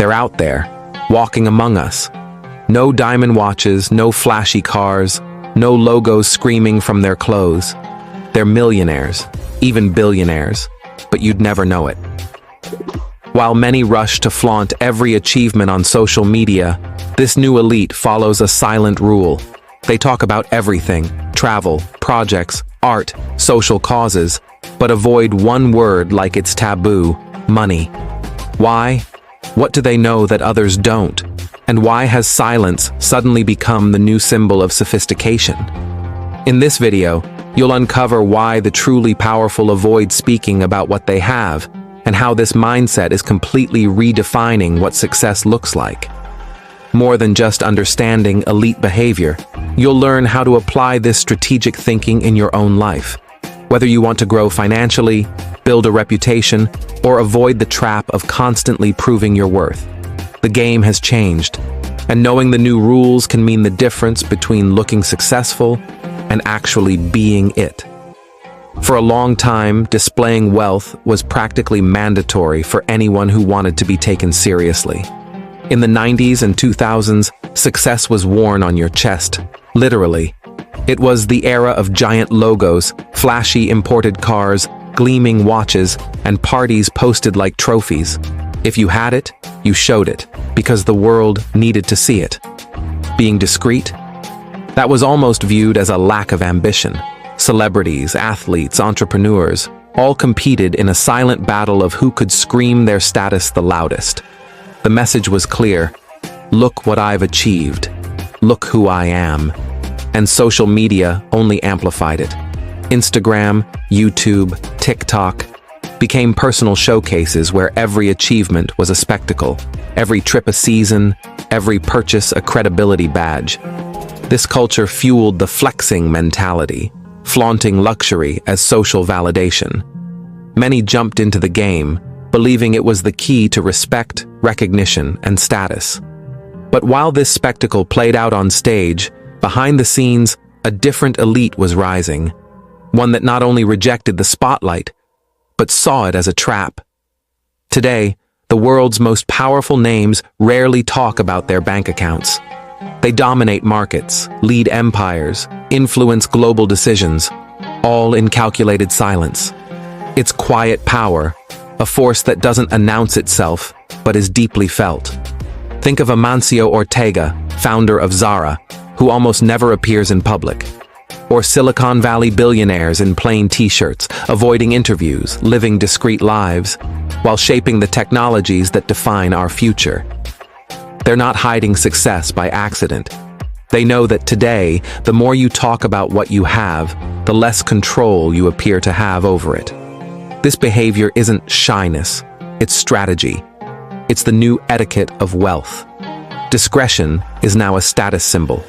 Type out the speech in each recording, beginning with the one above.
They're out there, walking among us. No diamond watches, no flashy cars, no logos screaming from their clothes. They're millionaires, even billionaires, but you'd never know it. While many rush to flaunt every achievement on social media, this new elite follows a silent rule. They talk about everything: travel, projects, art, social causes, but avoid one word like it's taboo: money. Why? What do they know that others don't? And why has silence suddenly become the new symbol of sophistication? In this video, you'll uncover why the truly powerful avoid speaking about what they have, and how this mindset is completely redefining what success looks like. More than just understanding elite behavior, you'll learn how to apply this strategic thinking in your own life. Whether you want to grow financially, build a reputation, or avoid the trap of constantly proving your worth. The game has changed, and knowing the new rules can mean the difference between looking successful and actually being it. For a long time, displaying wealth was practically mandatory for anyone who wanted to be taken seriously. In the 90s and 2000s, success was worn on your chest, literally. It was the era of giant logos, flashy imported cars, gleaming watches, and parties posted like trophies. If you had it, you showed it, because the world needed to see it. Being discreet? That was almost viewed as a lack of ambition. Celebrities, athletes, entrepreneurs, all competed in a silent battle of who could scream their status the loudest. The message was clear: look what I've achieved. Look who I am. And social media only amplified it. Instagram, YouTube, TikTok became personal showcases where every achievement was a spectacle, every trip a season, every purchase a credibility badge. This culture fueled the flexing mentality, flaunting luxury as social validation. Many jumped into the game, believing it was the key to respect, recognition, and status. But while this spectacle played out on stage, behind the scenes, a different elite was rising, one that not only rejected the spotlight, but saw it as a trap. Today, the world's most powerful names rarely talk about their bank accounts. They dominate markets, lead empires, influence global decisions, all in calculated silence. It's quiet power, a force that doesn't announce itself, but is deeply felt. Think of Amancio Ortega, founder of Zara, who almost never appears in public. Or Silicon Valley billionaires in plain t-shirts, avoiding interviews, living discreet lives, while shaping the technologies that define our future. They're not hiding success by accident. They know that today, the more you talk about what you have, the less control you appear to have over it. This behavior isn't shyness, it's strategy. It's the new etiquette of wealth. Discretion is now a status symbol.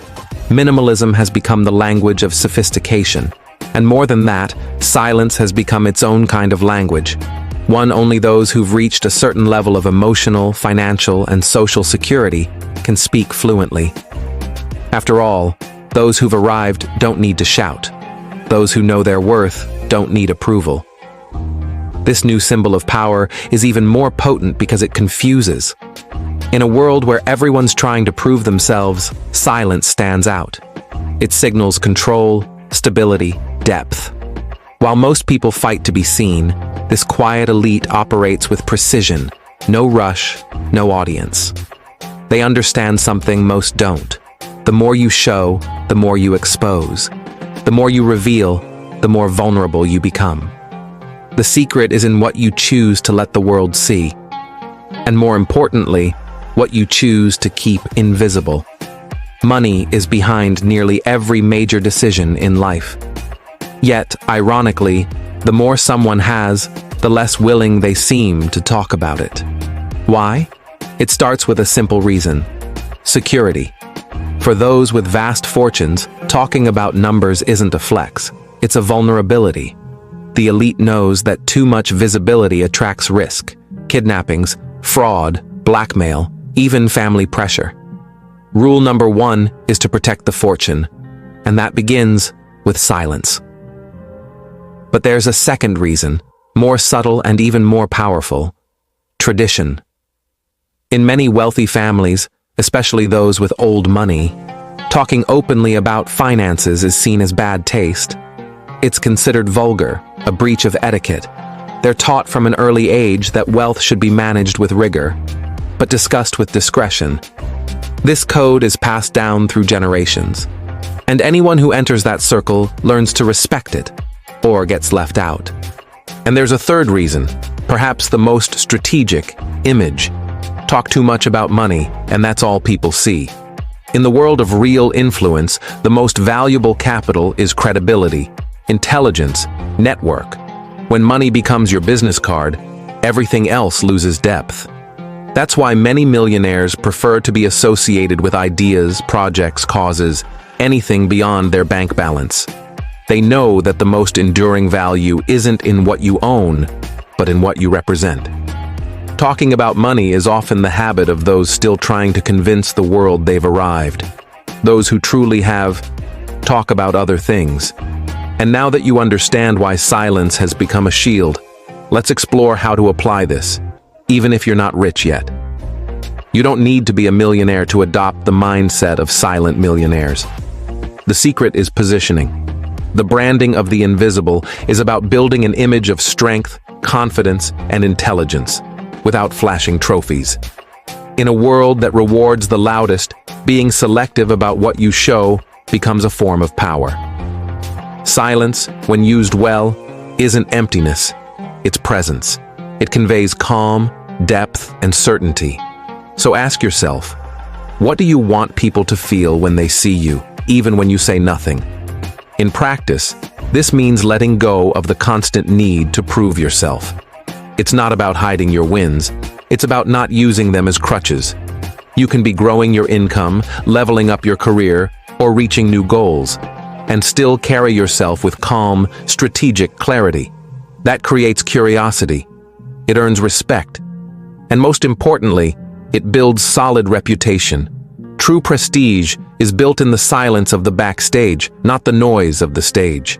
Minimalism has become the language of sophistication. And more than that, silence has become its own kind of language. One only those who've reached a certain level of emotional, financial, and social security can speak fluently. After all, those who've arrived don't need to shout. Those who know their worth don't need approval. This new symbol of power is even more potent because it confuses. In a world where everyone's trying to prove themselves, silence stands out. It signals control, stability, depth. While most people fight to be seen, this quiet elite operates with precision, no rush, no audience. They understand something most don't. The more you show, the more you expose. The more you reveal, the more vulnerable you become. The secret is in what you choose to let the world see. And more importantly, what you choose to keep invisible. Money is behind nearly every major decision in life. Yet, ironically, the more someone has, the less willing they seem to talk about it. Why? It starts with a simple reason: security. For those with vast fortunes, talking about numbers isn't a flex, it's a vulnerability. The elite knows that too much visibility attracts risk, kidnappings, fraud, blackmail, even family pressure. Rule number one is to protect the fortune, and that begins with silence. But there's a second reason, more subtle and even more powerful: tradition. In many wealthy families, especially those with old money, talking openly about finances is seen as bad taste. It's considered vulgar, a breach of etiquette. They're taught from an early age that wealth should be managed with rigor, but discussed with discretion. This code is passed down through generations, and anyone who enters that circle learns to respect it, or gets left out. And there's a third reason, perhaps the most strategic: image. Talk too much about money, and that's all people see. In the world of real influence, the most valuable capital is credibility, intelligence, network. When money becomes your business card, everything else loses depth. That's why many millionaires prefer to be associated with ideas, projects, causes, anything beyond their bank balance. They know that the most enduring value isn't in what you own, but in what you represent. Talking about money is often the habit of those still trying to convince the world they've arrived. Those who truly have talk about other things. And now that you understand why silence has become a shield, let's explore how to apply this, even if you're not rich yet. You don't need to be a millionaire to adopt the mindset of silent millionaires. The secret is positioning. The branding of the invisible is about building an image of strength, confidence, and intelligence, without flashing trophies. In a world that rewards the loudest, being selective about what you show becomes a form of power. Silence, when used well, isn't emptiness, it's presence. It conveys calm, depth, and certainty. So ask yourself, what do you want people to feel when they see you, even when you say nothing? In practice, this means letting go of the constant need to prove yourself. It's not about hiding your wins, it's about not using them as crutches. You can be growing your income, leveling up your career, or reaching new goals, and still carry yourself with calm, strategic clarity. That creates curiosity. It earns respect. And most importantly, it builds solid reputation. True prestige is built in the silence of the backstage, not the noise of the stage.